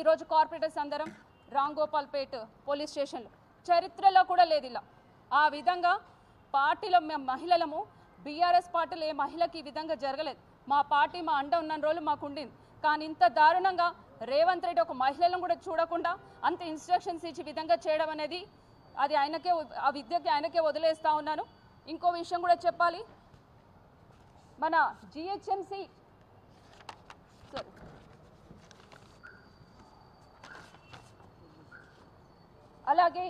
ఈరోజు కార్పొరేటర్స్ అందరం రాంగోపాల్పేట్ పోలీస్ స్టేషన్లో చరిత్రలో కూడా లేదు ఇలా. ఆ విధంగా పార్టీలో మేము మహిళలము, బీఆర్ఎస్ పార్టీలో ఏ మహిళకి ఈ విధంగా జరగలేదు. మా పార్టీ మా అండ ఉన్న రోజులు మాకు ఉండింది. కానీ ఇంత దారుణంగా రేవంత్ రెడ్డి ఒక మహిళలను కూడా చూడకుండా అంత ఇన్స్ట్రక్షన్స్ ఇచ్చి విధంగా చేయడం అనేది అది ఆయనకే, ఆ విద్యకి ఆయనకే వదిలేస్తూ ఉన్నాను. ఇంకో విషయం కూడా చెప్పాలి. మన జిహెచ్ఎంసీ అలాగే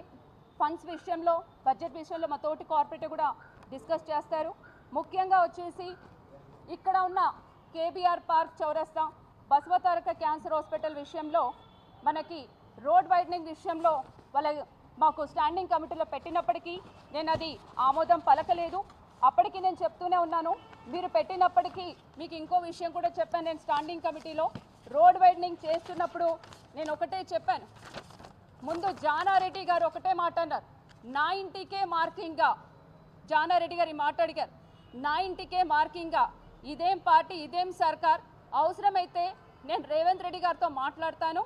ఫండ్స్ విషయంలో, బడ్జెట్ విషయంలో మా తోటి కార్పొరేటర్ కూడా డిస్కస్ చేస్తారు. ముఖ్యంగా వచ్చేసి ఇక్కడ ఉన్న కేబీఆర్ పార్క్ చౌరస్తా, బసవతారక క్యాన్సర్ హాస్పిటల్ విషయంలో మనకి రోడ్ వైడనింగ్ విషయంలో మాకు స్టాండింగ్ కమిటీలో పెట్టినప్పటికీ నేను అది ఆమోదం పలకలేదు. అప్పటికి నేను చెప్తూనే ఉన్నాను, మీరు పెట్టినప్పటికీ మీకు ఇంకో విషయం కూడా చెప్పాను. నేను స్టాండింగ్ కమిటీలో రోడ్ వైడనింగ్ చేస్తున్నప్పుడు నేను ఒకటే చెప్పాను. ముందు జానారెడ్డి గారు ఒకటే మాట అన్నారు, నా ఇంటికే మార్కింగ్గా. జానారెడ్డి గారు ఈ మాట అడిగారు, నా ఇంటికే మార్కింగ్గా. ఇదేం పార్టీ, ఇదేం సర్కార్? అవసరమైతే నేను రేవంత్ రెడ్డి గారితో మాట్లాడతాను,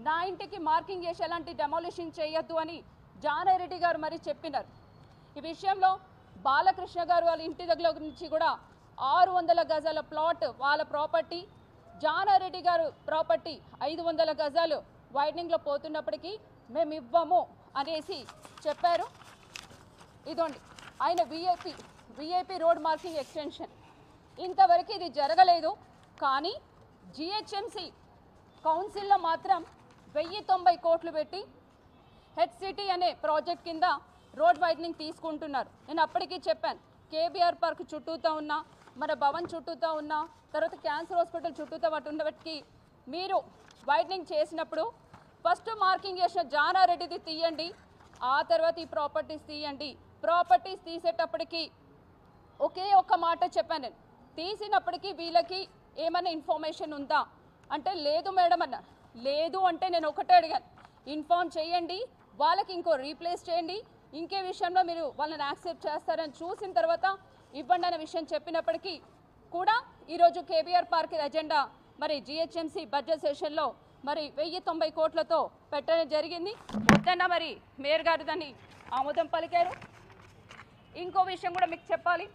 నా ఇంటికి మార్కింగ్ చేసి ఎలాంటి డెమోలిషన్ చేయొద్దు అని జానారెడ్డి గారు మరి చెప్పినారు. ఈ విషయంలో బాలకృష్ణ గారు వాళ్ళ ఇంటి దగ్గర నుంచి కూడా 600 గజాల ప్లాట్ వాళ్ళ ప్రాపర్టీ, జానారెడ్డి గారు ప్రాపర్టీ 500 గజాలు వైడనింగ్లో పోతున్నప్పటికీ మేము ఇవ్వము అనేసి చెప్పారు. ఇదండి ఆయన విఐపి రోడ్ మార్కింగ్ ఎక్స్టెన్షన్. ఇంతవరకు ఇది జరగలేదు. కానీ జిహెచ్ఎంసీ కౌన్సిల్లో మాత్రం 1090 కోట్లు పెట్టి హెచ్సిటీ అనే ప్రాజెక్ట్ కింద రోడ్ వైడనింగ్ తీసుకుంటున్నారు. నేను అప్పటికీ చెప్పాను, కేబీఆర్ పార్క్ చుట్టూతో ఉన్నా, మన భవన్ చుట్టూతో ఉన్నా, తర్వాత క్యాన్సర్ హాస్పిటల్ చుట్టూతో వాటి ఉన్నప్పటికీ మీరు వైడనింగ్ చేసినప్పుడు ఫస్ట్ మార్కింగ్ చేసిన జానారెడ్డిది తీయండి, ఆ తర్వాత ఈ ప్రాపర్టీస్ తీయండి. ప్రాపర్టీస్ తీసేటప్పటికి ఒకే ఒక్క మాట చెప్పాను నేను, తీసినప్పటికీ వీళ్ళకి ఏమైనా ఇన్ఫర్మేషన్ ఉందా అంటే లేదు మేడం అన్నారు. లేదు అంటే నేను ఒకటే అడిగాను, ఇన్ఫార్మ్ చేయండి, వాళ్ళకి ఇంకో రీప్లేస్ చేయండి, ఇంకే విషయంలో మీరు వాళ్ళని యాక్సెప్ట్ చేస్తారని చూసిన తర్వాత ఇవ్వండి అనే విషయం చెప్పినప్పటికీ కూడా ఈరోజు కేబీఆర్ పార్క్ ఎజెండా మరి జిహెచ్ఎంసీ బడ్జెట్ సెషన్లో మరి 1090 కోట్లతో పెట్టడం జరిగింది. వద్దన్న మరి మేయర్ గారు దాన్ని ఆమోదం పలికారు. ఇంకో విషయం కూడా మీకు చెప్పాలి,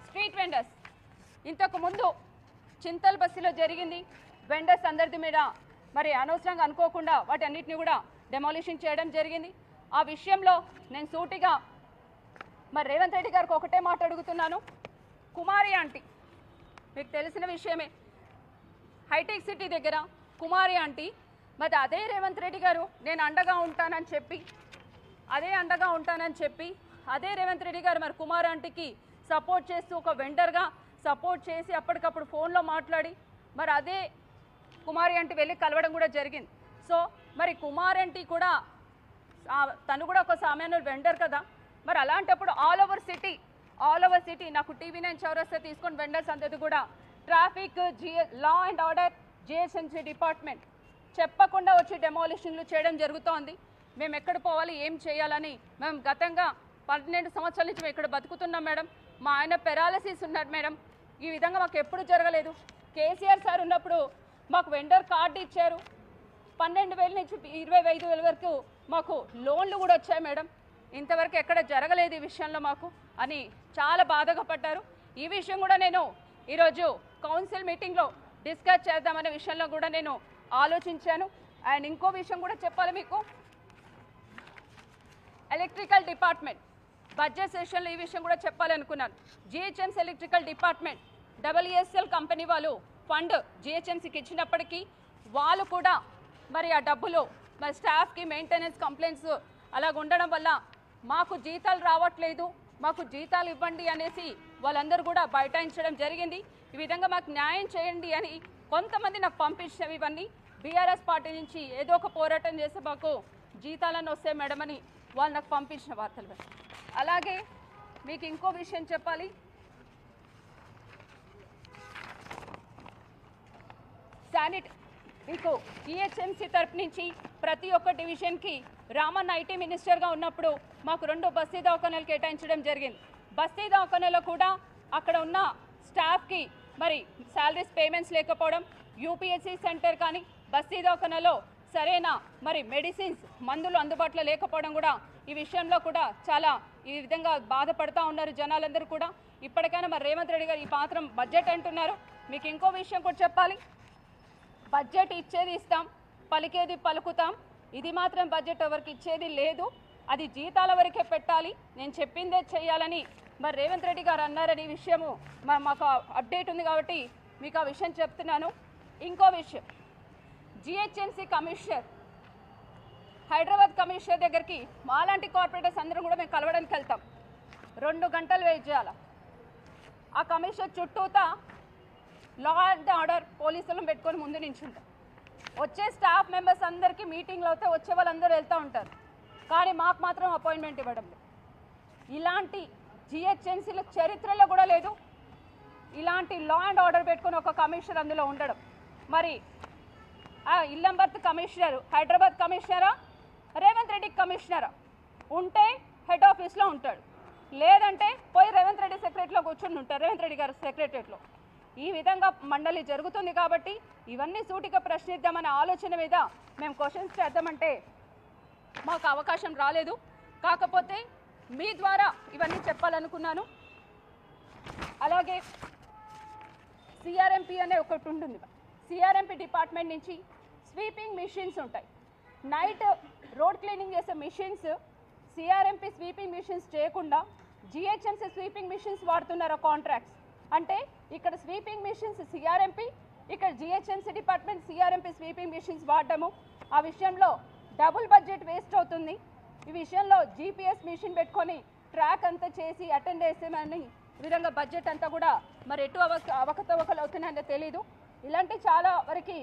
స్ట్రీట్ వెండర్స్ ఇంతకు ముందు చింతల్ బస్సులో జరిగింది. వెండర్స్ అందరిది మీద మరి అనవసరంగా అనుకోకుండా వాటి అన్నిటిని కూడా డెమాలిషన్ చేయడం జరిగింది. ఆ విషయంలో నేను సూటిగా మరి రేవంత్ రెడ్డి గారికి ఒకటే మాట అడుగుతున్నాను. కుమారి ఆంటీ మీకు తెలిసిన విషయమే, హైటెక్ సిటీ దగ్గర కుమారి ఆంటీ, మరి అదే రేవంత్ రెడ్డి గారు నేను అండగా ఉంటానని చెప్పి అదే రేవంత్ రెడ్డి గారు మరి కుమారి ఆంటీకి సపోర్ట్ చేస్తూ ఒక వెండర్గా సపోర్ట్ చేసి అప్పటికప్పుడు ఫోన్లో మాట్లాడి మరి అదే కుమారి ఆంటీ వెళ్ళి కలవడం కూడా జరిగింది. సో మరి కుమారి ఆంటీ కూడా తను కూడా ఒక సామాన్యుల వెండర్ కదా. మరి అలాంటప్పుడు ఆల్ ఓవర్ సిటీ నాకు TV9 చౌరస్తా తీసుకొని వెండర్స్ అందరిది కూడా traffic, law and order, GHMC department చెప్పకుండా వచ్చి డెమాలిషన్లు చేయడం జరుగుతోంది. మేము ఎక్కడ పోవాలి, ఏం చేయాలని మేము గతంగా 12 సంవత్సరాల నుంచి మేము ఇక్కడ బతుకుతున్నాం మేడం. మా ఆయన పెరాలసిస్ ఉన్నాడు మేడం. ఈ విధంగా మాకు ఎప్పుడు జరగలేదు. కేసీఆర్ సార్ ఉన్నప్పుడు మాకు వెండర్ కార్డు ఇచ్చారు, 12,000 నుంచి 25,000 వరకు మాకు లోన్లు కూడా వచ్చాయి మేడం. ఇంతవరకు ఎక్కడ జరగలేదు ఈ విషయంలో మాకు అని చాలా బాధగా పడ్డారు. ఈ విషయం కూడా నేను ఈరోజు కౌన్సిల్ మీటింగ్లో డిస్కస్ చేద్దామనే విషయంలో కూడా నేను ఆలోచించాను. అండ్ ఇంకో విషయం కూడా చెప్పాలి మీకు, ఎలక్ట్రికల్ డిపార్ట్మెంట్ బడ్జెట్ సెషన్లో ఈ విషయం కూడా చెప్పాలనుకున్నాను. GHMC electrical department WSL company వాళ్ళు ఫండ్ జిహెచ్ఎంసీకి ఇచ్చినప్పటికీ వాళ్ళు కూడా మరి ఆ డబ్బులు మరి స్టాఫ్కి మెయింటెనెన్స్ కంప్లైంట్స్ అలాగ ఉండడం వల్ల మాకు జీతాలు రావట్లేదు, మాకు జీతాలు ఇవ్వండి అనేసి వాళ్ళందరూ కూడా బైఠాయించడం జరిగింది. ఈ విధంగా మాకు న్యాయం చేయండి అని కొంతమంది నాకు పంపించినవి ఇవన్నీ బీఆర్ఎస్ పార్టీ నుంచి ఏదో ఒక పోరాటం చేస్తే మాకు జీతాలను వస్తాయి మేడం అని వాళ్ళు నాకు పంపించిన వార్తలు. అలాగే మీకు ఇంకో విషయం చెప్పాలి, మీకు జిహెచ్ఎంసీ తరపు నుంచి ప్రతి ఒక్క డివిజన్కి రామన్న ఐటీ మినిస్టర్గా ఉన్నప్పుడు మాకు 2 బస్తీ దవాఖానాలు కేటాయించడం జరిగింది. బస్తీ దవాఖానాలో కూడా అక్కడ ఉన్న స్టాఫ్కి మరి శాలరీస్ పేమెంట్స్ లేకపోవడం, యూపీఎస్సీ సెంటర్ కానీ బస్తీ దవాఖానాలో సరైన మరి మెడిసిన్స్ మందులు అందుబాటులో లేకపోవడం కూడా ఈ విషయంలో కూడా చాలా ఈ విధంగా బాధపడుతూ ఉన్నారు జనాలందరూ కూడా. ఇప్పటికైనా మరి రేవంత్ రెడ్డి గారు ఈ మాత్రం బడ్జెట్ అంటున్నారు. మీకు ఇంకో విషయం కూడా చెప్పాలి, బడ్జెట్ ఇచ్చేది ఇస్తాం, పలికేది పలుకుతాం, ఇది మాత్రం బడ్జెట్ ఎవరికి ఇచ్చేది లేదు, అది జీతాల వరకే పెట్టాలి, నేను చెప్పిందే చేయాలని మరి రేవంత్ రెడ్డి గారు అన్నారని విషయము మాకు అప్డేట్ ఉంది కాబట్టి మీకు ఆ విషయం చెప్తున్నాను. ఇంకో విషయం, జిహెచ్ఎంసీ కమిషనర్ హైదరాబాద్ కమిషనర్ దగ్గరికి మాలాంటి కార్పొరేటర్స్ అందరం కూడా మేము కలవడానికి వెళ్తాం. 2 గంటలు వెయిట్ చేయాలి. ఆ కమిషనర్ చుట్టూతా లా అండ్ ఆర్డర్ పోలీసులను పెట్టుకొని ముందు నించుంటాం. వచ్చే స్టాఫ్ మెంబర్స్ అందరికీ మీటింగ్లు అవుతే వచ్చే వాళ్ళందరూ వెళ్తూ ఉంటారు, కానీ మాకు మాత్రం అపాయింట్మెంట్ ఇవ్వడం లేదు. ఇలాంటి జిహెచ్ఎంసీల చరిత్రలో కూడా లేదు ఇలాంటి లా అండ్ ఆర్డర్ పెట్టుకొని ఒక కమిషనర్ అందులో ఉండడం. మరి ఆ ఇల్లంబర్త్ కమిషనర్ హైదరాబాద్ కమిషనరా, రేవంత్ రెడ్డి కమిషనరా? ఉంటే హెడ్ ఆఫీస్లో ఉంటాడు, లేదంటే పోయి రేవంత్ రెడ్డి సెక్రటరీలో కూర్చొని ఉంటారు, రేవంత్ రెడ్డి గారు సెక్రటరీలో. ఈ విధంగా మండలి జరుగుతుంది కాబట్టి ఇవన్నీ సూటిగా ప్రశ్నిద్దామనే ఆలోచన మీద మేము క్వశ్చన్స్ చేద్దామంటే మాకు అవకాశం రాలేదు. కాకపోతే మీ ద్వారా ఇవన్నీ చెప్పాలనుకున్నాను. అలాగే సిఆర్ఎంపీ అనే ఒకటి ఉంటుంది. సిఆర్ఎంపీ డిపార్ట్మెంట్ నుంచి స్వీపింగ్ మిషన్స్ ఉంటాయి. నైట్ రోడ్ క్లీనింగ్ చేసే మిషన్స్ సిఆర్ఎంపీ స్వీపింగ్ మిషన్స్ చేయకుండా జిహెచ్ఎంసీ స్వీపింగ్ మిషన్స్ వాడుతున్నారు కాంట్రాక్ట్స్. అంటే ఇక్కడ స్వీపింగ్ మిషన్స్ సిఆర్ఎంపీ, ఇక్కడ GHMC department CRMP sweeping machines వాడడము, ఆ విషయంలో డబుల్ బడ్జెట్ వేస్ట్ అవుతుంది. ఈ విషయంలో జీపీఎస్ మిషన్ పెట్టుకొని ట్రాక్ అంతా చేసి అటెండ్ చేసేమని ఈ విధంగా బడ్జెట్ అంతా కూడా మరి ఎటు అవకతవకలు అవుతున్నాయో తెలీదు. ఇలాంటి చాలా వరకు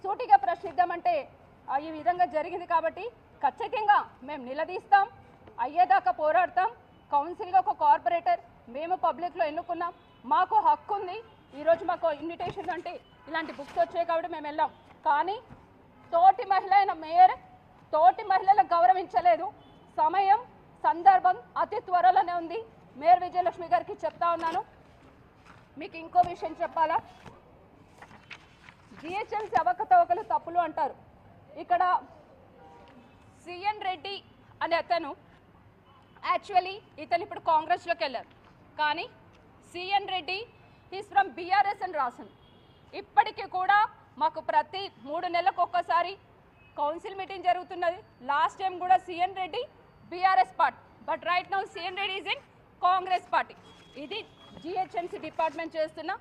సూటిగా ప్రశ్నిద్దామంటే ఈ విధంగా జరిగింది కాబట్టి ఖచ్చితంగా మేము నిలదీస్తాం, అయ్యేదాకా పోరాడతాం. కౌన్సిల్గా ఒక కార్పొరేటర్ మేము పబ్లిక్లో ఎన్నుకున్నాం, మాకు హక్కు ఉంది. ఈరోజు మాకు ఇన్విటేషన్ అంటే ఇలాంటి బుక్స్ వచ్చాయి కాబట్టి మేము వెళ్ళాం. కానీ తోటి మహిళ అయిన మేయర్ తోటి మహిళలకు గౌరవించలేదు. సమయం సందర్భం అతి త్వరలోనే ఉంది. మేయర్ విజయలక్ష్మి గారికి చెప్తా ఉన్నాను. మీకు ఇంకో విషయం చెప్పాలా, జిహెచ్ఎంసీ అవకతవకలు తప్పులు అంటారు. ఇక్కడ సిఎన్ రెడ్డి అనే అతను యాక్చువల్లీ ఇతను ఇప్పుడు కాంగ్రెస్లోకి వెళ్ళారు, కానీ CN Reddy is from BRS అని రాసింది. ఇప్పటికీ కూడా మాకు ప్రతి 3 నెలలకు ఒక్కసారి కౌన్సిల్ మీటింగ్ జరుగుతున్నది. లాస్ట్ టైం కూడా CN Reddy BRS party, but right now CN Reddy is in Congress party. ఇది జిహెచ్ఎంసీ డిపార్ట్మెంట్ చేస్తున్న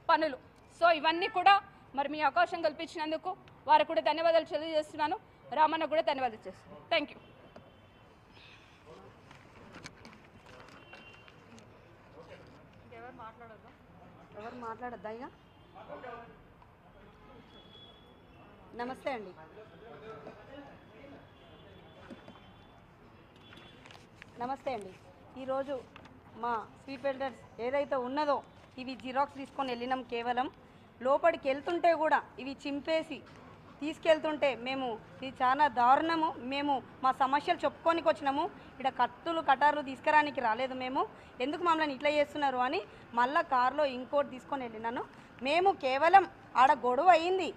పనులు. సో ఇవన్నీ కూడా మరి మీ అవకాశం కల్పించినందుకు వారికి కూడా ధన్యవాదాలు తెలియజేస్తున్నాను. రామన్న కూడా ధన్యవాదాలు చేస్తున్నాను. Thank you. ఎవరు మాట్లాడద్దా ఇక? నమస్తే అండి. నమస్తే అండి. ఈరోజు మా స్వీట్ వెల్డర్స్ ఏదైతే ఉన్నదో ఇవి జిరాక్స్ తీసుకొని వెళ్ళినాం. కేవలం లోపలికి వెళ్తుంటే కూడా ఇవి చింపేసి తీసుకెళ్తుంటే మేము ఇది చాలా దారుణము. మేము మా సమస్యలు చెప్పుకోనికి వచ్చినాము, ఇక్కడ కత్తులు కటార్లు తీసుకురానికి రాలేదు. మేము ఎందుకు మమ్మల్ని ఇట్లా చేస్తున్నారు అని మళ్ళీ కారులో ఇంకోటి తీసుకొని వెళ్ళినాను. మేము కేవలం ఆడ గొడవ అయింది.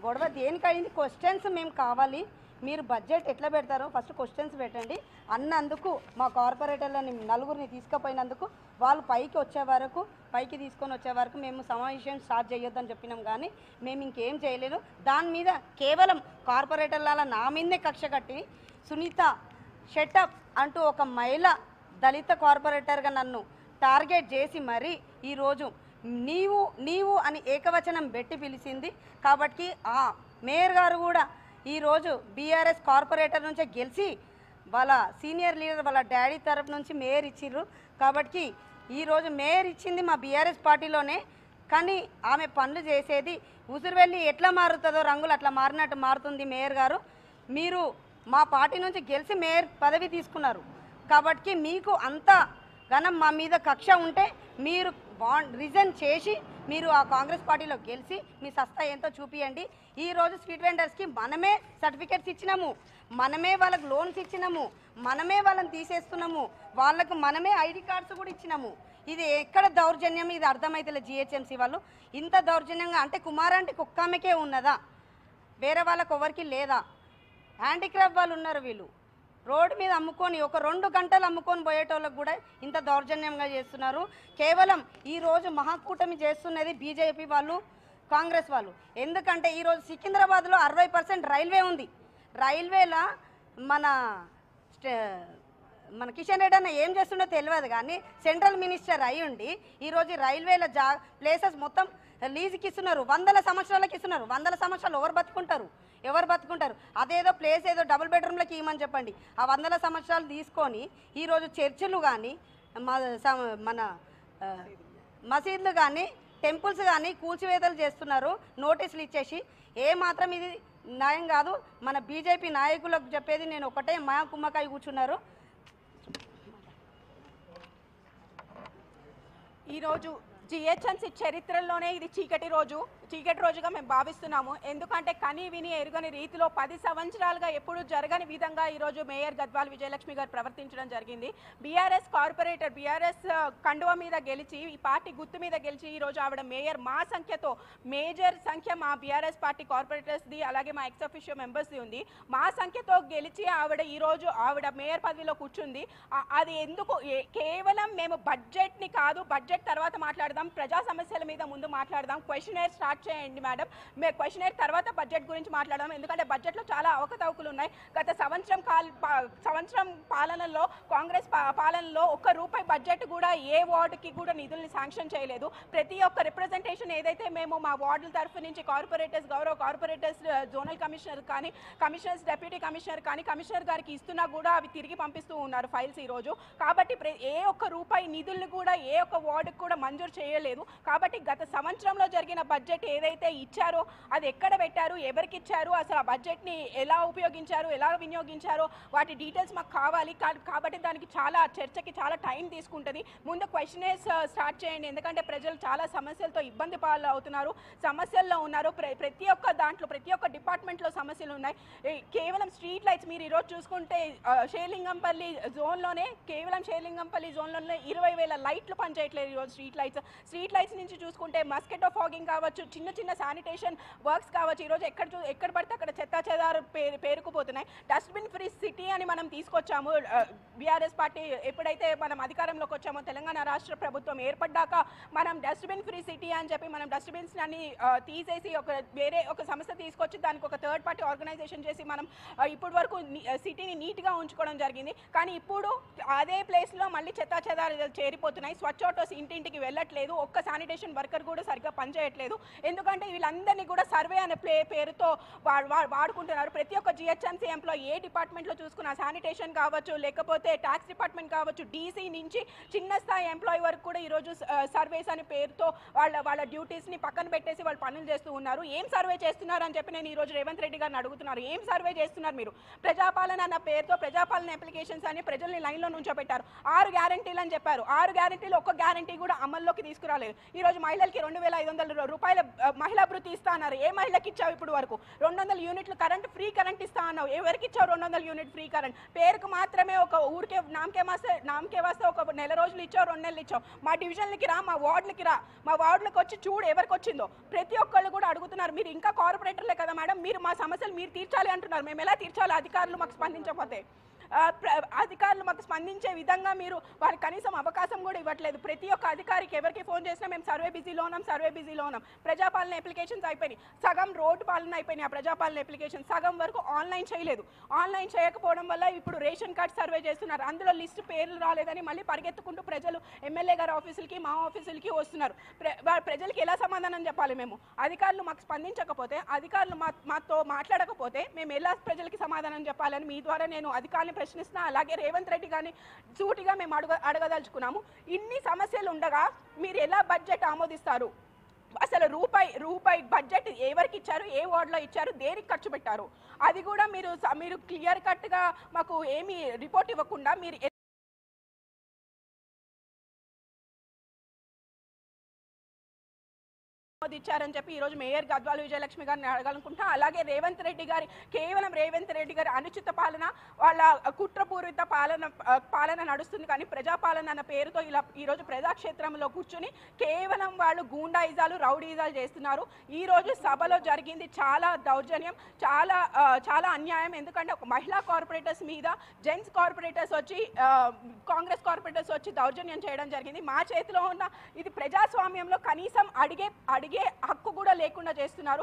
గొడవ దేనికి అయింది? క్వశ్చన్స్ మేము కావాలి, మీరు బడ్జెట్ ఎట్లా పెడతారో ఫస్ట్ క్వశ్చన్స్ పెట్టండి అన్నందుకు మా కార్పొరేటర్లని 4గురిని తీసుకుపోయినందుకు వాళ్ళు పైకి తీసుకొని వచ్చే వరకు మేము సమావేశం స్టార్ట్ చేయొద్దని చెప్పినాం. కానీ మేము ఇంకేం చేయలేదు. దాని మీద కేవలం కార్పొరేటర్ల నా మీదే కక్ష కట్టి సునీత షెటప్ అంటూ ఒక మహిళ దళిత కార్పొరేటర్గా నన్ను టార్గెట్ చేసి మరీ ఈరోజు నీవు అని ఏకవచనం పెట్టి పిలిచింది. కాబట్టి ఆ మేయర్ గారు కూడా ఈరోజు బీఆర్ఎస్ కార్పొరేటర్ నుంచే గెలిచి వాళ్ళ సీనియర్ లీడర్ వాళ్ళ డాడీ తరఫు నుంచి మేయర్ ఇచ్చిర్రు. కాబట్టి ఈరోజు మేయర్ ఇచ్చింది మా బీఆర్ఎస్ పార్టీలోనే, కానీ ఆమె పనులు చేసేది ఉసురువెళ్ళి ఎట్లా మారుతుందో రంగులు అట్లా మారినట్టు మారుతుంది. మేయర్ గారు మీరు మా పార్టీ నుంచి గెలిచి మేయర్ పదవి తీసుకున్నారు కాబట్టి మీకు అంత ఘనం మా మీద కక్ష ఉంటే మీరు రిజైన్ చేసి మీరు ఆ కాంగ్రెస్ పార్టీలో గెలిచి మీ సత్తా ఏంతో చూపియండి. ఈరోజు స్ట్రీట్ వెండర్స్కి మనమే సర్టిఫికెట్స్ ఇచ్చినాము, మనమే వాళ్ళకి లోన్స్ ఇచ్చినాము, మనమే వాళ్ళని తీసేస్తున్నాము, వాళ్ళకు మనమే ఐడి కార్డ్స్ కూడా ఇచ్చినాము. ఇది ఎక్కడ దౌర్జన్యం? ఇది అర్థమైతే జిహెచ్ఎంసీ వాళ్ళు ఇంత దౌర్జన్యంగా అంటే కుమారంటే కుక్కామెకే ఉన్నదా? వేరే వాళ్ళకి ఎవరికి లేదా? హ్యాండిక్రాఫ్ట్ వాళ్ళు ఉన్నారు, వీళ్ళు రోడ్డు మీద అమ్ముకొని ఒక 2 గంటలు అమ్ముకొని పోయేటోళ్ళకు కూడా ఇంత దౌర్జన్యంగా చేస్తున్నారు. కేవలం ఈరోజు మహాకూటమి చేస్తున్నది బీజేపీ వాళ్ళు, కాంగ్రెస్ వాళ్ళు. ఎందుకంటే ఈరోజు సికింద్రాబాద్లో 60% రైల్వే ఉంది. రైల్వేలో మన కిషన్ రెడ్డి అన్న ఏం చేస్తుండో తెలియదు, కానీ సెంట్రల్ మినిస్టర్ అయి ఉండి ఈరోజు రైల్వేల ప్లేసెస్ మొత్తం లీజుకి ఇస్తున్నారు. 100 సంవత్సరాలకి ఇస్తున్నారు. 100 సంవత్సరాలు ఎవరు బతుకుంటారు? అదేదో ప్లేస్ ఏదో డబుల్ బెడ్రూమ్లకి ఇవ్వమని చెప్పండి. ఆ 100 సంవత్సరాలు తీసుకొని ఈరోజు చర్చిలు కానీ మన మసీదులు కానీ టెంపుల్స్ కానీ కూల్చివేతలు చేస్తున్నారు నోటీసులు ఇచ్చేసి. ఏ మాత్రం ఇది న్యాయం కాదు. మన బీజేపీ నాయకులకు చెప్పేది నేను ఒకటే, మా కుమ్మకాయ కూర్చున్నారు. ఈరోజు జిహెచ్ఎంసీ చరిత్రలోనే ఇది చీకటి రోజుగా మేము భావిస్తున్నాము. ఎందుకంటే కని విని ఎరుగని రీతిలో 10 సంవత్సరాలుగా ఎప్పుడు జరగని విధంగా ఈరోజు మేయర్ గద్వాల్ విజయలక్ష్మి గారు ప్రవర్తించడం జరిగింది. బీఆర్ఎస్ కార్పొరేటర్, బీఆర్ఎస్ కండువ మీద గెలిచి, ఈ పార్టీ గుర్తు మీద గెలిచి ఈరోజు ఆవిడ మేయర్ మా సంఖ్యతో, మేజర్ సంఖ్య మా బీఆర్ఎస్ పార్టీ కార్పొరేటర్స్ది అలాగే మా ఎక్స్ అఫీషియో మెంబర్స్ది ఉంది. మా సంఖ్యతో గెలిచి ఈరోజు ఆవిడ మేయర్ పదవిలో కూర్చుంది. అది ఎందుకు? కేవలం మేము బడ్జెట్ని కాదు, బడ్జెట్ తర్వాత మాట్లాడదాం, ప్రజా సమస్యల మీద ముందు మాట్లాడదాం. క్వశ్చనర్ స్టార్ట్ చేయండి మేడం, మేము క్వశ్చనర్ తర్వాత బడ్జెట్ గురించి మాట్లాడదాం. ఎందుకంటే బడ్జెట్లో చాలా అవకతవకలు ఉన్నాయి. గత సంవత్సరం పాలనలో, కాంగ్రెస్ పాలనలో ₹1 బడ్జెట్ కూడా ఏ వార్డుకి కూడా నిధుల్ని శాంక్షన్ చేయలేదు. ప్రతి ఒక్క రిప్రజెంటేషన్ ఏదైతే మేము మా వార్డుల తరఫు నుంచి కార్పొరేటర్స్, గౌరవ కార్పొరేటర్స్, జోనల్ కమిషనర్ కానీ, కమిషనర్స్, డెప్యూటీ కమిషనర్ కానీ, కమిషనర్ గారికి ఇస్తున్నా కూడా అవి తిరిగి పంపిస్తూ ఉన్నారు ఫైల్స్ ఈరోజు. కాబట్టి ఏ ₹1 నిధులను కూడా ఏ ఒక్క వార్డుకి కూడా మంజూరు చేయలేదు. కాబట్టి గత సంవత్సరంలో జరిగిన బడ్జెట్ ఏదైతే ఇచ్చారో అది ఎక్కడ పెట్టారు, ఎవరికి ఇచ్చారు, అసలు ఆ బడ్జెట్ని ఎలా ఉపయోగించారు, ఎలా వినియోగించారో వాటి డీటెయిల్స్ మాకు కావాలి. కాబట్టి దానికి చర్చకి చాలా టైం తీసుకుంటుంది. ముందు క్వశ్చనర్స్ స్టార్ట్ చేయండి. ఎందుకంటే ప్రజలు చాలా సమస్యలతో ఇబ్బంది పాలు అవుతున్నారు, సమస్యల్లో ఉన్నారు. ప్రతి ఒక్క దాంట్లో, ప్రతి ఒక్క డిపార్ట్మెంట్లో సమస్యలు ఉన్నాయి. కేవలం స్ట్రీట్ లైట్స్ మీరు ఈరోజు చూసుకుంటే షేర్లింగంపల్లి జోన్లోనే, కేవలం షేర్లింగంపల్లి జోన్లోనే 20,000 లైట్లు పనిచేయట్లేదు ఈరోజు. స్ట్రీట్ లైట్స్ నుంచి చూసుకుంటే మస్కిటో ఫాగింగ్ కావచ్చు, చిన్న శానిటేషన్ వర్క్స్ కావచ్చు. ఈరోజు ఎక్కడ పడితే అక్కడ చెత్తా చెదారు పేరుకుపోతున్నాయి. డస్ట్బిన్ ఫ్రీ సిటీ అని మనం తీసుకొచ్చాము. బీఆర్ఎస్ పార్టీ ఎప్పుడైతే మనం అధికారంలోకి వచ్చామో, తెలంగాణ రాష్ట్ర ప్రభుత్వం ఏర్పడ్డాక మనం డస్ట్బిన్ ఫ్రీ సిటీ అని చెప్పి మనం డస్ట్బిన్స్ అన్ని తీసేసి వేరే ఒక సంస్థ తీసుకొచ్చి దానికి ఒక థర్డ్ పార్టీ ఆర్గనైజేషన్ చేసి మనం ఇప్పటి వరకు సిటీని నీట్గా ఉంచుకోవడం జరిగింది. కానీ ఇప్పుడు అదే ప్లేస్లో మళ్ళీ చెత్తా చెదారు చేరిపోతున్నాయి. స్వచ్ఛ ఆటోస్ ఇంటింటికి వెళ్ళట్లేదు. ఒక్క శానిటేషన్ వర్కర్ కూడా సరిగ్గా పనిచేయట్లేదు. ఎందుకంటే వీళ్ళందరినీ కూడా సర్వే అనే పేరుతో వాడుకుంటున్నారు. ప్రతి ఒక్క జిహెచ్ఎంసీ ఎంప్లాయీ ఏ డిపార్ట్మెంట్లో చూసుకున్న, శానిటేషన్ కావచ్చు, లేకపోతే ట్యాక్స్ డిపార్ట్మెంట్ కావచ్చు, డీసీ నుంచి చిన్న స్థాయి ఎంప్లాయీ వరకు కూడా ఈరోజు సర్వేస్ అనే పేరుతో వాళ్ళ డ్యూటీస్ని పక్కన పెట్టేసి వాళ్ళు పనులు చేస్తూ ఉన్నారు. ఏం సర్వే చేస్తున్నారు అని చెప్పి నేను ఈరోజు రేవంత్ రెడ్డి గారిని అడుగుతున్నారు. ఏం సర్వే చేస్తున్నారు మీరు? ప్రజాపాలన అన్న పేరుతో ప్రజాపాలన అప్లికేషన్స్ అని ప్రజల్ని లైన్లో నుంచోబెట్టారు. 6 గ్యారంటీలు అని చెప్పారు. 6 గ్యారంటీలు ఒక్క గ్యారంటీ కూడా అమల్లోకి తీసుకురాలేదు. ఈరోజు మహిళలకి ₹2,500 మహిళా భృతి ఇస్తా అన్నారు. ఏ మహిళకి ఇచ్చావు ఇప్పుడు వరకు? 200 యూనిట్లు ఫ్రీ కరెంట్ ఇస్తా అన్నావు. ఎవరికి ఇచ్చావు 200 యూనిట్ ఫ్రీ కరెంట్? పేరుకు మాత్రమే, ఒక ఊరికే నామకే వస్తే ఒక నెల రోజులు ఇచ్చావు, 2 నెలలు ఇచ్చావు. మా డివిజన్లకి రా, మా వార్డులకి రా, మా వార్డులకు వచ్చి చూడు ఎవరికి వచ్చిందో. ప్రతి ఒక్కళ్ళు కూడా అడుగుతున్నారు. మీరు ఇంకా కార్పొరేటర్లే కదా మేడం, మీరు మా సమస్యలు మీరు తీర్చాలి అంటున్నారు. మేము ఎలా తీర్చాలి? అధికారులు మాకు స్పందించకపోతే, అధికారులు మాకు స్పందించే విధంగా మీరు వారికి కనీసం అవకాశం కూడా ఇవ్వట్లేదు. ప్రతి ఒక్క అధికారికి ఎవరికి ఫోన్ చేసినా మేము సర్వే బిజీలో ఉన్నాం. ప్రజాపాలన అప్లికేషన్స్ అయిపోయినాయి. సగం రోడ్డు పాలన అయిపోయినాయి. ఆ ప్రజాపాలన అప్లికేషన్ సగం వరకు ఆన్లైన్ చేయలేదు. ఆన్లైన్ చేయకపోవడం వల్ల ఇప్పుడు రేషన్ కార్డ్ సర్వే చేస్తున్నారు. అందులో లిస్టు పేర్లు రాలేదని మళ్ళీ పరిగెత్తుకుంటూ ప్రజలు ఎమ్మెల్యే గారి ఆఫీసులకి, మా ఆఫీసులకి వస్తున్నారు. ప్రజలకి ఎలా సమాధానం చెప్పాలి? మేము అధికారులు మాకు స్పందించకపోతే, అధికారులు మాతో మాట్లాడకపోతే మేము ఎలా ప్రజలకి సమాధానం చెప్పాలని మీ ద్వారా నేను అధికారులను ప్రశ్నిస్తున్నా. అలాగే రేవంత్ రెడ్డి గారిని సూటిగా మేము అడగదలుచుకున్నాము. ఇన్ని సమస్యలు ఉండగా మీరు ఎలా బడ్జెట్ ఆమోదిస్తారు? అసలు రూపాయి బడ్జెట్ ఎవరికి ఇచ్చారు? ఏ వార్డులో ఇచ్చారు? దేనికి ఖర్చు పెట్టారు? అది కూడా మీరు క్లియర్ కట్గా మాకు ఏమీ రిపోర్ట్ ఇవ్వకుండా మీరు ఆమోదించారని చెప్పి ఈరోజు మేయర్ గద్వాల విజయలక్ష్మి గారిని అడగాలనుకుంటున్నా. అలాగే రేవంత్ రెడ్డి గారి కేవలం రేవంత్ రెడ్డి గారి అనుచిత పాలన, వాళ్ళ కుట్రపూరిత పాలన నడుస్తుంది. కానీ ప్రజాపాలన అన్న పేరుతో ఇలా ఈరోజు ప్రజాక్షేత్రంలో కూర్చుని కేవలం వాళ్ళు గూండాయిజాలు రౌడీజాలు చేస్తున్నారు. ఈరోజు సభలో జరిగింది చాలా దౌర్జన్యం, చాలా అన్యాయం. ఎందుకంటే ఒక మహిళా కార్పొరేటర్స్ మీద జెంట్స్ కార్పొరేటర్స్ వచ్చి కాంగ్రెస్ కార్పొరేటర్స్ వచ్చి దౌర్జన్యం చేయడం జరిగింది. మా చేతిలో ఉన్న ఇది ప్రజాస్వామ్యంలో కనీసం అడిగే హక్కు కూడా లేకుండా చేస్తున్నారు.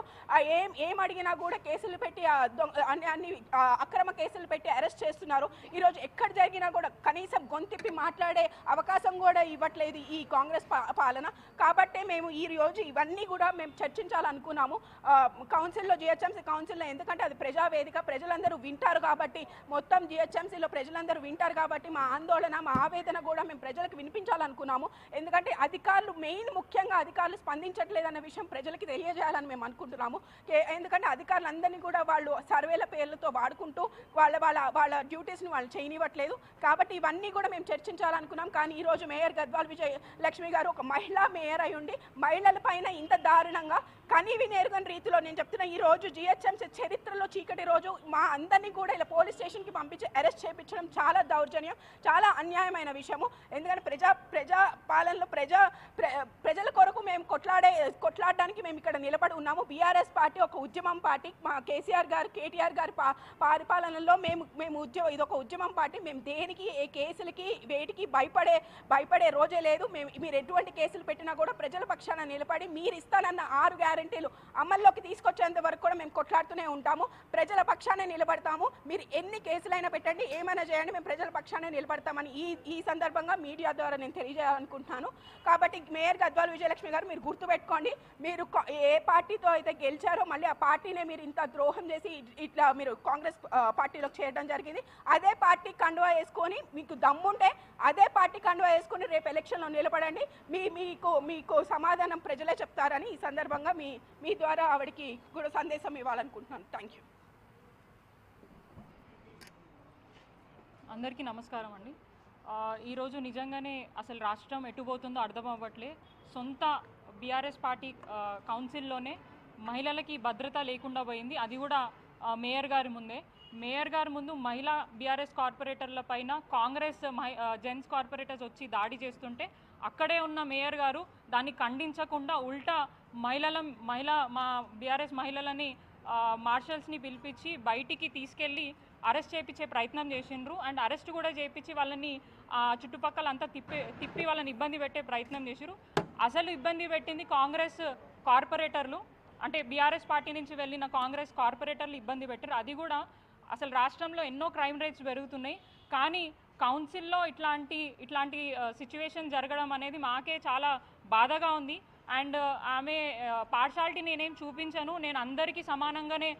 ఏం అడిగినా కూడా కేసులు పెట్టి అన్ని అక్రమ కేసులు పెట్టి అరెస్ట్ చేస్తున్నారు. ఈరోజు ఎక్కడ జరిగినా కూడా కనీసం గొంతిప్పి మాట్లాడే అవకాశం కూడా ఇవ్వట్లేదు ఈ కాంగ్రెస్ పాలన. కాబట్టి మేము ఈ రోజు ఇవన్నీ కూడా మేము చర్చించాలనుకున్నాము కౌన్సిల్లో, జిహెచ్ఎంసీ కౌన్సిల్లో. ఎందుకంటే అది ప్రజావేదిక, ప్రజలందరూ వింటారు కాబట్టి, మొత్తం జిహెచ్ఎంసీలో ప్రజలందరూ వింటారు కాబట్టి మా ఆందోళన, మా ఆవేదన కూడా మేము ప్రజలకు వినిపించాలనుకున్నాము. ఎందుకంటే అధికారులు ముఖ్యంగా అధికారులు స్పందించట్లేదన్న విషయం ప్రజలకి తెలియజేయాలని మేము అనుకుంటున్నాము. ఎందుకంటే అధికారులందరినీ కూడా వాళ్ళు సర్వేల పేర్లతో వాడుకుంటూ వాళ్ళ డ్యూటీస్ని వాళ్ళు చేయనివ్వట్లేదు. కాబట్టి ఇవన్నీ కూడా మేము చర్చించాలనుకున్నాం. కానీ ఈరోజు మేయర్ గద్వాల విజయలక్ష్మి గారు ఒక మహిళా మేయర్ అయి ఉండి మహిళల పైన ఇంత దారుణంగా కనీవిని ఎరుగని రీతిలో, నేను చెప్తున్నా ఈ రోజు జిహెచ్ఎంసీ చరిత్రలో చీకటి రోజు, మా అందరినీ కూడా ఇలా పోలీస్ స్టేషన్కి పంపించి అరెస్ట్ చేయించడం చాలా దౌర్జన్యం, చాలా అన్యాయమైన విషయము. ఎందుకంటే ప్రజా పాలనలో ప్రజల కొరకు మేము కొట్లాడడానికి మేము ఇక్కడ నిలబడి ఉన్నాము. బీఆర్ఎస్ పార్టీ ఒక ఉద్యమం పార్టీ. మా కేసీఆర్ గారు, కేటీఆర్ గారి పరిపాలనలో ఇది ఒక ఉద్యమం పార్టీ. మేము దేనికి, ఏ కేసులకి వేటికి భయపడే రోజే లేదు. మీరు ఎటువంటి కేసులు పెట్టినా కూడా ప్రజల పక్షాన నిలబడి మీరు ఇస్తానన్న 6 గ్యారెంటీలు అమల్లోకి తీసుకొచ్చేంత వరకు కూడా మేము కొట్లాడుతూనే ఉంటాము. ప్రజల పక్షానే నిలబడతాము. మీరు ఎన్ని కేసులైనా పెట్టండి, ఏమైనా చేయండి, మేము ప్రజల పక్షానే నిలబడతామని ఈ సందర్భంగా మీడియా ద్వారా నేను తెలియజేయాలనుకుంటున్నాను. కాబట్టి మేయర్ గద్వాల విజయలక్ష్మి గారు మీరు గుర్తుపెట్టుకోండి, మీరు ఏ పార్టీతో అయితే గెలిచారో మళ్ళీ ఆ పార్టీనే మీరు ఇంత ద్రోహం చేసి ఇట్లా మీరు కాంగ్రెస్ పార్టీలోకి చేయడం జరిగింది. అదే పార్టీ కండువా వేసుకొని, మీకు దమ్ముంటే అదే పార్టీ కండువా వేసుకొని రేపు ఎలక్షన్లో నిలబడండి. మీకు సమాధానం ప్రజలే చెప్తారని ఈ సందర్భంగా మీ ద్వారా ఆవిడకి కూడా సందేశం ఇవ్వాలనుకుంటున్నాను. Thank you. అందరికీ నమస్కారం అండి. ఈరోజు నిజంగానే అసలు రాష్ట్రం ఎటుపోతుందో అర్థం అవ్వట్లే. సొంత బీఆర్ఎస్ పార్టీ కౌన్సిల్లోనే మహిళలకి భద్రత లేకుండా పోయింది. అది కూడా మేయర్ గారి ముందే. మేయర్ గారి ముందు మహిళా బీఆర్ఎస్ కార్పొరేటర్ల పైన కాంగ్రెస్ జెంట్స్ కార్పొరేటర్స్ వచ్చి దాడి చేస్తుంటే అక్కడే ఉన్న మేయర్ గారు దాన్ని ఖండించకుండా ఉల్టా మా బీఆర్ఎస్ మహిళలని మార్షల్స్ని పిలిపించి బయటికి తీసుకెళ్ళి అరెస్ట్ చేయించే ప్రయత్నం చేసిండ్రు. అండ్ అరెస్ట్ కూడా చేయించి వాళ్ళని చుట్టుపక్కల అంతా తిప్పి వాళ్ళని ఇబ్బంది పెట్టే ప్రయత్నం చేసిరు. అసలు ఇబ్బంది పెట్టింది కాంగ్రెస్ కార్పొరేటర్లు, అంటే బీఆర్ఎస్ పార్టీ నుంచి వెళ్ళిన కాంగ్రెస్ కార్పొరేటర్లు ఇబ్బంది పెట్టారు. అది కూడా అసలు రాష్ట్రంలో ఎన్నో క్రైమ్ రేట్స్ పెరుగుతున్నాయి, కానీ కౌన్సిల్లో ఇట్లాంటి సిచ్యువేషన్ జరగడం అనేది మాకే చాలా బాధగా ఉంది. అండ్ ఆమె పార్షాలిటీ నేనేం చూపించను, నేను అందరికీ సమానంగానే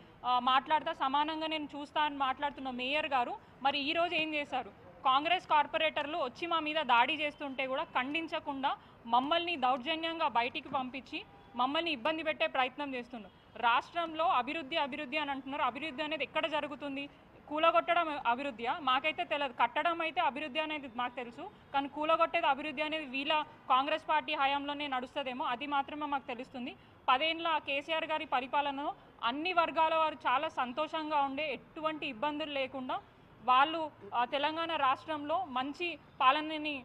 సమానంగా నేను చూస్తా అని మాట్లాడుతున్న మేయర్ గారు మరి ఈరోజు ఏం చేశారు? కాంగ్రెస్ కార్పొరేటర్లు వచ్చి మా మీద దాడి చేస్తుంటే కూడా ఖండించకుండా మమ్మల్ని దౌర్జన్యంగా బయటికి పంపించి మమ్మల్ని ఇబ్బంది పెట్టే ప్రయత్నం చేస్తున్నారు. రాష్ట్రంలో అభివృద్ధి అని అంటున్నారు. అభివృద్ధి అనేది ఎక్కడ జరుగుతుంది? కూలగొట్టడం అభివృద్ధియా? మాకైతే తెలియదు. కట్టడం అయితే అభివృద్ధి అనేది మాకు తెలుసు, కానీ కూలగొట్టేది అభివృద్ధి అనేది వీళ్ళ కాంగ్రెస్ పార్టీ హయాంలోనే నడుస్తుందేమో, అది మాత్రమే మాకు తెలుస్తుంది. 10 ఏళ్ళ కేసీఆర్ గారి పరిపాలనలో అన్ని వర్గాల వారు చాలా సంతోషంగా ఉండే, ఎటువంటి ఇబ్బందులు లేకుండా వాళ్ళు తెలంగాణ రాష్ట్రంలో మంచి పాలనని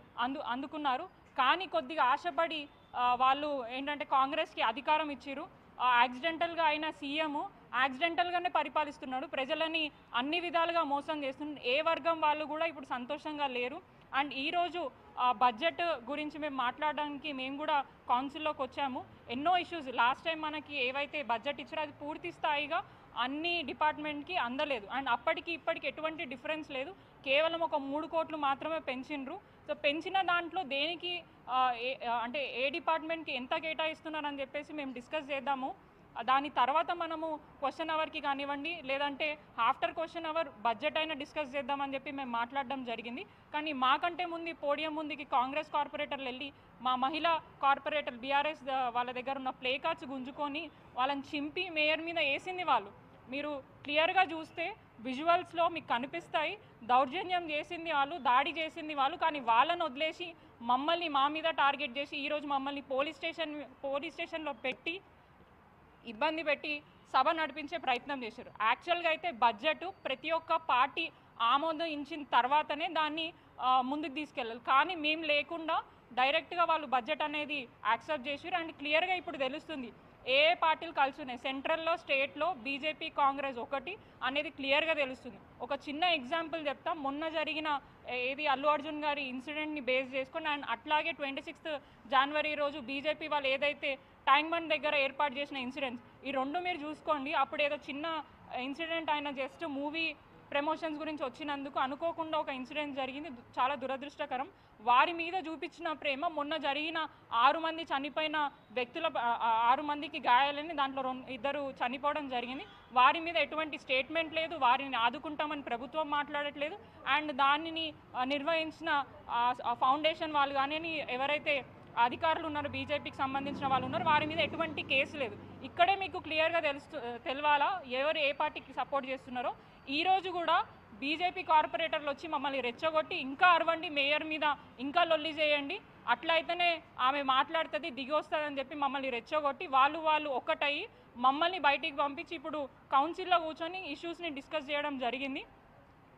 అందుకున్నారు. కానీ కొద్దిగా ఆశపడి వాళ్ళు ఏంటంటే కాంగ్రెస్కి అధికారం ఇచ్చిరు. యాక్సిడెంటల్గా అయిన సీఎం యాక్సిడెంటల్గానే పరిపాలిస్తున్నాడు, ప్రజలని అన్ని విధాలుగా మోసం చేస్తున్నాడు. ఏ వర్గం వాళ్ళు కూడా ఇప్పుడు సంతోషంగా లేరు. అండ్ ఈరోజు బడ్జెట్ గురించి మేము మాట్లాడడానికి మేము కూడా కౌన్సిల్లోకి వచ్చాము. ఎన్నో ఇష్యూస్ లాస్ట్ టైం మనకి ఏవైతే బడ్జెట్ ఇచ్చారో అది పూర్తి స్థాయిగా అన్ని డిపార్ట్మెంట్కి అందలేదు. అండ్ అప్పటికి ఇప్పటికి ఎటువంటి డిఫరెన్స్ లేదు, కేవలం ఒక 3 కోట్లు మాత్రమే పెంచిండ్రు. సో పెంచిన దాంట్లో దేనికి అంటే ఏ డిపార్ట్మెంట్కి ఎంత కేటాయిస్తున్నారని చెప్పేసి మేము డిస్కస్ చేద్దాము. దాని తర్వాత మనము క్వశ్చన్ అవర్కి కానివ్వండి, లేదంటే ఆఫ్టర్ క్వశ్చన్ అవర్ బడ్జెట్ అయినా డిస్కస్ చేద్దామని చెప్పి మేము మాట్లాడడం జరిగింది. కానీ మాకంటే ముందు పోడియం ముందుకి కాంగ్రెస్ కార్పొరేటర్లు వెళ్ళి మా మహిళా కార్పొరేటర్ బీఆర్ఎస్ వాళ్ళ దగ్గర ఉన్న ప్లే కార్డ్స్ గుంజుకొని వాళ్ళని చింపి మేయర్ మీద వేసింది వాళ్ళు. మీరు క్లియర్గా చూస్తే విజువల్స్లో మీకు కనిపిస్తాయి. దౌర్జన్యం చేసింది వాళ్ళు, దాడి చేసింది వాళ్ళు, కానీ వాళ్ళని వదిలేసి మమ్మల్ని మా మీద టార్గెట్ చేసి ఈరోజు మమ్మల్ని పోలీస్ స్టేషన్లో పెట్టి ఇబ్బంది పెట్టి సభ నడిపించే ప్రయత్నం చేశారు. యాక్చువల్గా అయితే బడ్జెట్ ప్రతి ఒక్క పార్టీ ఆమోదించిన తర్వాతనే దాన్ని ముందుకు తీసుకెళ్ళాలి. కానీ మేము లేకుండా డైరెక్ట్గా వాళ్ళు బడ్జెట్ అనేది యాక్సెప్ట్ చేశారు. అండ్ క్లియర్గా ఇప్పుడు తెలుస్తుంది ఏ పార్టీలు కలిసి ఉన్నాయి. సెంట్రల్లో, స్టేట్లో బీజేపీ, కాంగ్రెస్ ఒకటి అనేది క్లియర్గా తెలుస్తుంది. ఒక చిన్న ఎగ్జాంపుల్ చెప్తాం. మొన్న జరిగిన అల్లు అర్జున్ గారి ఇన్సిడెంట్ని బేస్ చేసుకొని అండ్ అట్లాగే 26 జనవరి రోజు బీజేపీ వాళ్ళు ఏదైతే ట్యాంక్ బండ్ దగ్గర ఏర్పాటు చేసిన ఇన్సిడెంట్స్, ఈ రెండు మీరు చూసుకోండి. అప్పుడు ఏదో చిన్న ఇన్సిడెంట్ అయిన జస్ట్ మూవీ ప్రమోషన్స్ గురించి వచ్చినందుకు అనుకోకుండా ఒక ఇన్సిడెంట్ జరిగింది, చాలా దురదృష్టకరం. వారి మీద చూపించిన ప్రేమ మొన్న జరిగిన 6 మంది చనిపోయిన వ్యక్తుల 6 మందికి గాయాలని, దాంట్లో 2 చనిపోవడం జరిగింది. వారి మీద ఎటువంటి స్టేట్మెంట్ లేదు, వారిని ఆదుకుంటామని ప్రభుత్వం మాట్లాడట్లేదు. అండ్ దానిని నిర్వహించిన ఫౌండేషన్ వాళ్ళు కానీ ఎవరైతే అధికారులు ఉన్నారు, బీజేపీకి సంబంధించిన వాళ్ళు ఉన్నారు, వారి మీద ఎటువంటి కేసు లేదు. ఇక్కడే మీకు క్లియర్గా తెలవాలా ఎవరు ఏ పార్టీకి సపోర్ట్ చేస్తున్నారో. ఈరోజు కూడా బీజేపీ కార్పొరేటర్లు వచ్చి మమ్మల్ని రెచ్చగొట్టి ఇంకా అరవండి, మేయర్ మీద ఇంకా లొల్లి చేయండి, అట్లయితేనే ఆమె మాట్లాడుతుంది, దిగి వస్తుందని చెప్పి మమ్మల్ని రెచ్చగొట్టి వాళ్ళు ఒక్కటయ్యి మమ్మల్ని బయటికి పంపించి ఇప్పుడు కౌన్సిల్లో కూర్చొని ఇష్యూస్ని డిస్కస్ చేయడం జరిగింది.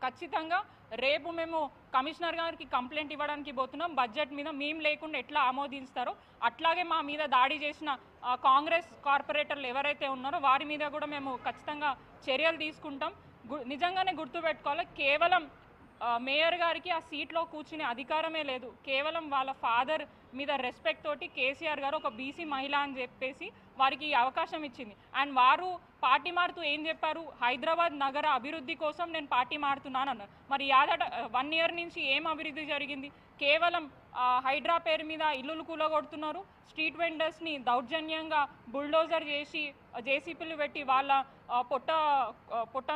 ఖచ్చితంగా రేపు మేము కమిషనర్ గారికి కంప్లైంట్ ఇవ్వడానికి పోతున్నాం. బడ్జెట్ మీద మేము లేకుండా ఎట్లా ఆమోదిస్తారో అట్లాగే మా మీద దాడి చేసిన కాంగ్రెస్ కార్పొరేటర్లు ఎవరైతే ఉన్నారో వారి మీద కూడా మేము ఖచ్చితంగా చర్యలు తీసుకుంటాం. నిజంగానే గుర్తుపెట్టుకోవాలి, కేవలం మేయర్ గారికి ఆ సీట్లో కూర్చునే అధికారమే లేదు. కేవలం వాళ్ళ ఫాదర్ మీద రెస్పెక్ట్ తోటి కేసీఆర్ గారు ఒక బీసీ మహిళ అని చెప్పేసి వారికి అవకాశం ఇచ్చింది. అండ్ వారు పార్టీ మారుతూ ఏం చెప్పారు, హైదరాబాద్ నగర అభివృద్ధి కోసం నేను పార్టీ మారుతున్నాను అన్నారు. మరి 1 ఇయర్ నుంచి ఏం అభివృద్ధి జరిగింది? కేవలం హైడ్రా పేరు మీద ఇల్లులు కూలగొడుతున్నారు, స్ట్రీట్ వెండర్స్ని దౌర్జన్యంగా బుల్డోజర్ చేసి జేసీపీలు పెట్టి వాళ్ళ పొట్ట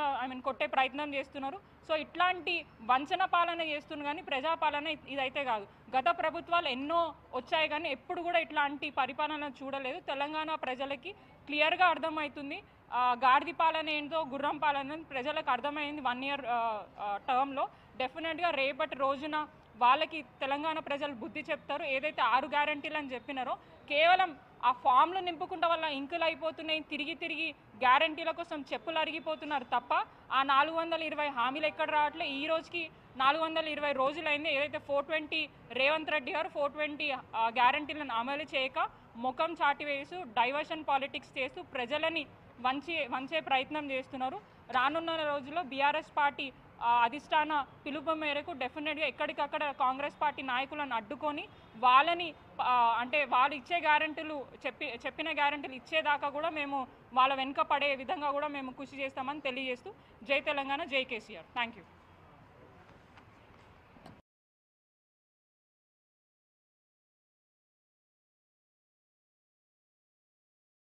కొట్టే ప్రయత్నం చేస్తున్నారు. సో ఇట్లాంటి వంచన పాలన చేస్తున్నారు, కానీ ప్రజాపాలన ఇదైతే కాదు. గత ప్రభుత్వాలు ఎన్నో వచ్చాయి కానీ ఎప్పుడు కూడా ఇట్లాంటి పరిపాలన చూడలేదు. తెలంగాణ ప్రజలకి క్లియర్గా అర్థమవుతుంది గాడిది పాలన ఏంటో, గుర్రం పాలన ప్రజలకు అర్థమైంది 1 ఇయర్ టర్మ్లో. డెఫినెట్గా రేపటి రోజున వాళ్ళకి తెలంగాణ ప్రజలు బుద్ధి చెప్తారు. ఏదైతే 6 గ్యారంటీలు అని చెప్పినారో కేవలం ఆ ఫామ్లు నింపుకుంటే వల్ల ఇంకులు అయిపోతున్నాయి, తిరిగి గ్యారంటీల కోసం చెప్పులు అరిగిపోతున్నారు తప్ప ఆ 420 హామీలు ఎక్కడ రావట్లే. ఈ రోజుకి 420 రోజులైంది. ఏదైతే 420 రేవంత్ రెడ్డి గారు 420 గ్యారంటీలను అమలు చేయక ముఖం చాటివేస్తూ డైవర్షన్ పాలిటిక్స్ చేస్తూ ప్రజలని వంచే ప్రయత్నం చేస్తున్నారు. రానున్న రోజుల్లో బీఆర్ఎస్ పార్టీ అధిష్టాన పిలుపు మేరకు డెఫినెట్గా ఎక్కడికక్కడ కాంగ్రెస్ పార్టీ నాయకులను అడ్డుకొని వాళ్ళని అంటే వాళ్ళు ఇచ్చే గ్యారెంటీలు చెప్పిన గ్యారెంటీలు ఇచ్చేదాకా కూడా మేము వాళ్ళ వెనుక పడే విధంగా కూడా మేము కృషి చేస్తామని తెలియజేస్తూ జై తెలంగాణ, జై కేసీఆర్. Thank you.